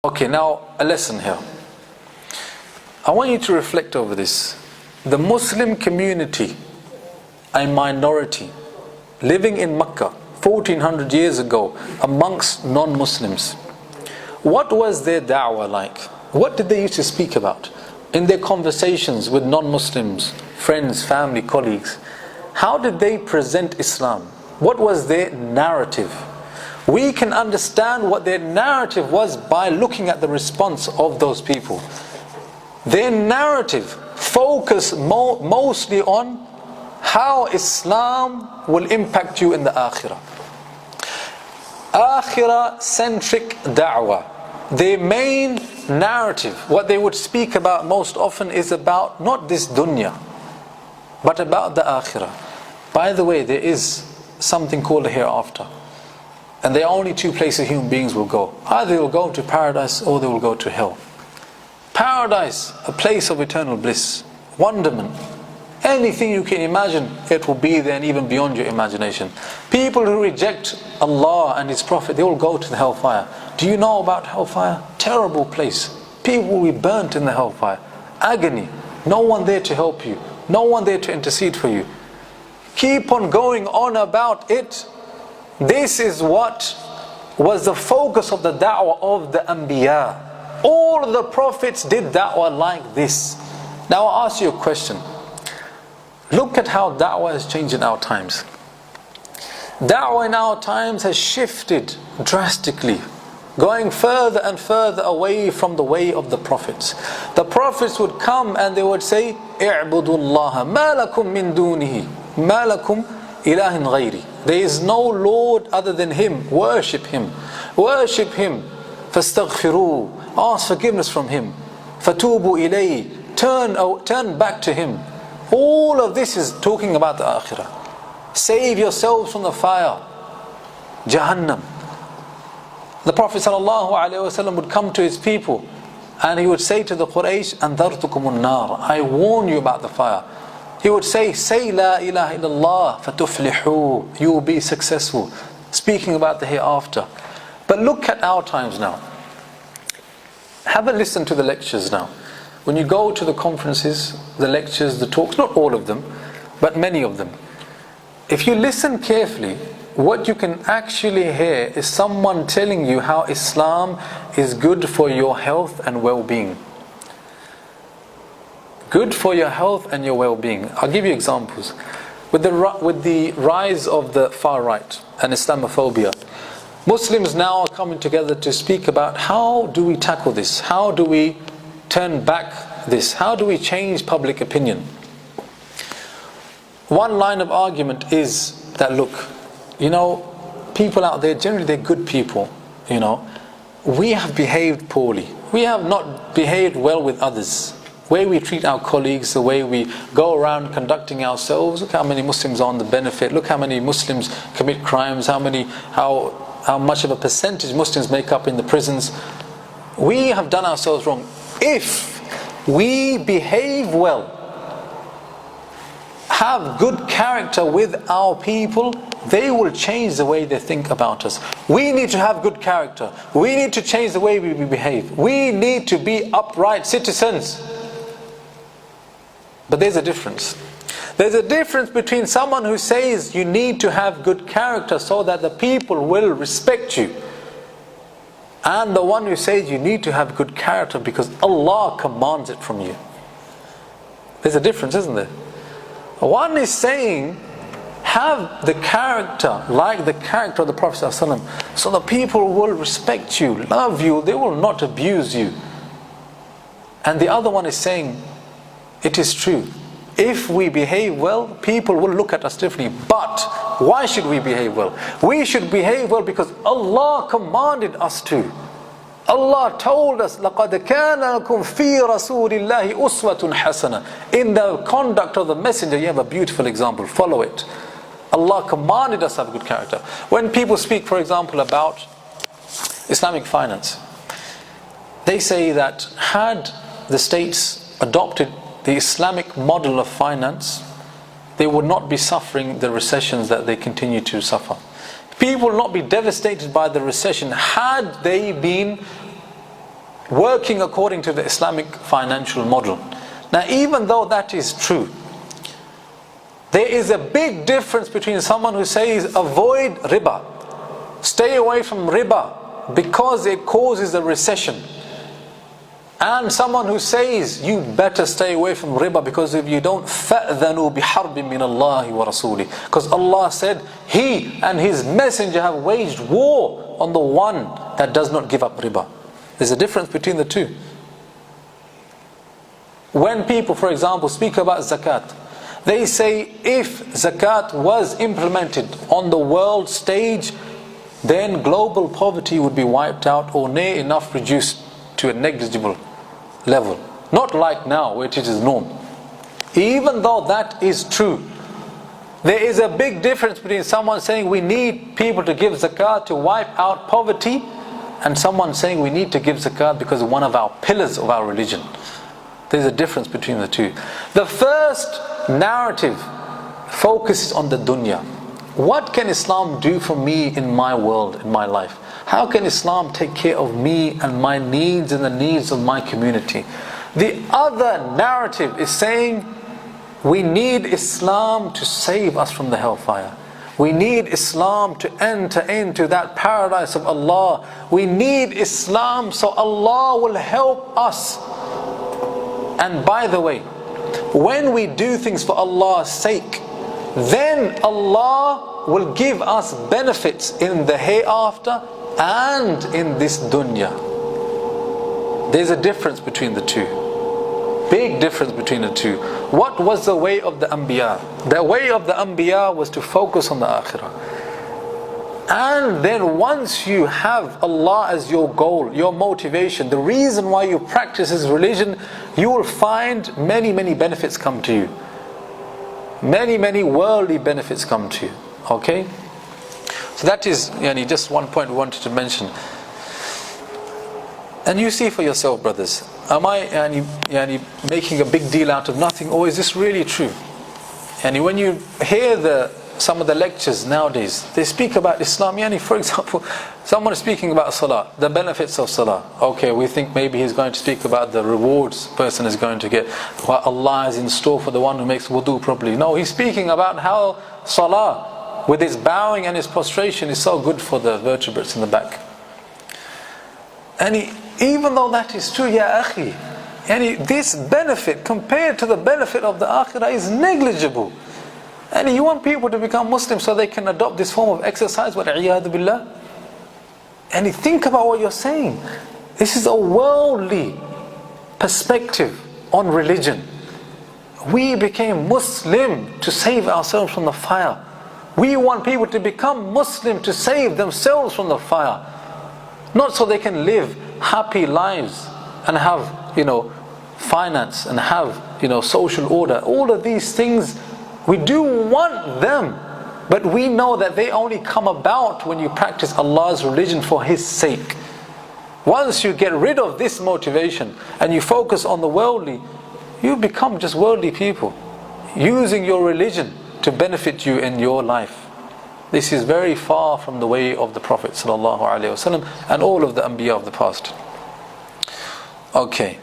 Okay, now a lesson here. I want you to reflect over this. The Muslim community, a minority, living in Mecca 1400 years ago amongst non-Muslims. What was their da'wah like? What did they used to speak about in their conversations with non-Muslims, friends, family, colleagues? How did they present Islam? What was their narrative? We can understand what their narrative was by looking at the response of those people. Their narrative focused mostly on how Islam will impact you in the Akhirah. Akhirah-centric da'wah. Their main narrative, what they would speak about most often, is about not this dunya, but about the Akhirah. By the way, there is something called the hereafter. And there are only two places human beings will go. Either they will go to paradise or they will go to hell. Paradise, a place of eternal bliss, wonderment. Anything you can imagine, it will be there and even beyond your imagination. People who reject Allah and His Prophet, they will go to the hellfire. Do you know about hellfire? Terrible place. People will be burnt in the hellfire. Agony. No one there to help you. No one there to intercede for you. Keep on going on about it. This is what was the focus of the da'wah of the Anbiya. All of the prophets did da'wah like this. Now I'll ask you a question. Look at how da'wah has changed in our times. Da'wah in our times has shifted drastically, going further and further away from the way of the prophets. The prophets would come and they would say, اعبدوا الله ما لكم من دونه ما لكم إله غيري. There is no Lord other than Him. Worship Him. Worship Him. فاستغفروه. Ask forgiveness from Him. فَتُوبُوا إِلَيْهِ. Turn back to Him. All of this is talking about the Akhirah. Save yourselves from the fire, Jahannam. The Prophet ﷺ would come to his people and he would say to the Quraysh, أَنذَرْتُكُمُ النَّارِ. I warn you about the fire. He would say لَا إِلَهَ إِلَّا اللَّهِ فَتُفْلِحُوا. You will be successful. Speaking about the hereafter. But look at our times now. Have a listen to the lectures now. When you go to the conferences, the lectures, the talks, not all of them, but many of them. If you listen carefully, what you can actually hear is someone telling you how Islam is good for your health and well-being. Good for your health and your well-being. I'll give you examples. With the rise of the far right and Islamophobia, Muslims now are coming together to speak about how do we tackle this? How do we turn back this? How do we change public opinion? One line of argument is that, look, people out there, generally they're good people, we have behaved poorly. We have not behaved well with others. The way we treat our colleagues, the way we go around conducting ourselves. Look how many Muslims are on the benefit. Look how many Muslims commit crimes. How much of a percentage Muslims make up in the prisons. We have done ourselves wrong. If we behave well, have good character with our people, they will change the way they think about us. We need to have good character. We need to change the way we behave. We need to be upright citizens. But there's a difference. There's a difference between someone who says you need to have good character so that the people will respect you, and the one who says you need to have good character because Allah commands it from you. There's a difference, isn't there? One is saying have the character like the character of the Prophet ﷺ, so the people will respect you, love you, they will not abuse you. And the other one is saying it is true, if we behave well, people will look at us differently. But why should we behave well? We should behave well because Allah commanded us to. Allah told us, لَقَدْ كَانَ لَكُمْ فِي رَسُولِ اللَّهِ أُسْوَةٌ حَسَنَةٌ. In the conduct of the messenger, you have a beautiful example. Follow it. Allah commanded us to have good character. When people speak, for example, about Islamic finance, they say that had the states adopted the Islamic model of finance, they would not be suffering the recessions that they continue to suffer. People will not be devastated by the recession had they been working according to the Islamic financial model. Now, even though that is true, there is a big difference between someone who says avoid riba, stay away from riba because it causes a recession, and someone who says you better stay away from riba because if you don't, فَأْذَنُوا بِحَرْبٍ مِّنَ اللَّهِ وَرَسُولِهِ, because Allah said He and His Messenger have waged war on the one that does not give up riba. There's a difference between the two. When people, for example, speak about zakat, they say if zakat was implemented on the world stage, then global poverty would be wiped out or near enough reduced to a negligible level. Not like now, where it is norm. Even though that is true, there is a big difference between someone saying we need people to give zakat to wipe out poverty, and someone saying we need to give zakat because of one of our pillars of our religion. There's a difference between the two. The first narrative focuses on the dunya. What can Islam do for me in my world, in my life? How can Islam take care of me and my needs and the needs of my community? The other narrative is saying we need Islam to save us from the hellfire. We need Islam to enter into that paradise of Allah. We need Islam so Allah will help us. And by the way, when we do things for Allah's sake, then Allah will give us benefits in the hereafter and in this dunya. There's a difference between the two. Big difference between the two. What was the way of the Anbiya? The way of the Anbiya was to focus on the akhirah. And then once you have Allah as your goal, your motivation, the reason why you practice this religion, you will find many benefits come to you. Many worldly benefits come to you. Okay? So that is just one point we wanted to mention. And you see for yourself, brothers, am I making a big deal out of nothing, or is this really true? And when you hear some of the lectures nowadays, they speak about Islam. For example, someone is speaking about Salah, the benefits of Salah. Okay, we think maybe he's going to speak about the rewards person is going to get, what Allah is in store for the one who makes wudu properly. No, he's speaking about how Salah, with its bowing and its prostration, is so good for the vertebrates in the back. And even though that is true, ya akhi, this benefit compared to the benefit of the akhirah is negligible. And you want people to become Muslims so they can adopt this form of exercise, wal-iyadu billah. And think about what you're saying. This is a worldly perspective on religion. We became Muslim to save ourselves from the fire. We want people to become Muslim to save themselves from the fire. Not so they can live happy lives and have, finance and have, social order. All of these things, we do want them, but we know that they only come about when you practice Allah's religion for His sake. Once you get rid of this motivation and you focus on the worldly, you become just worldly people, using your religion to benefit you in your life. This is very far from the way of the Prophet ﷺ and all of the Anbiya of the past. Okay.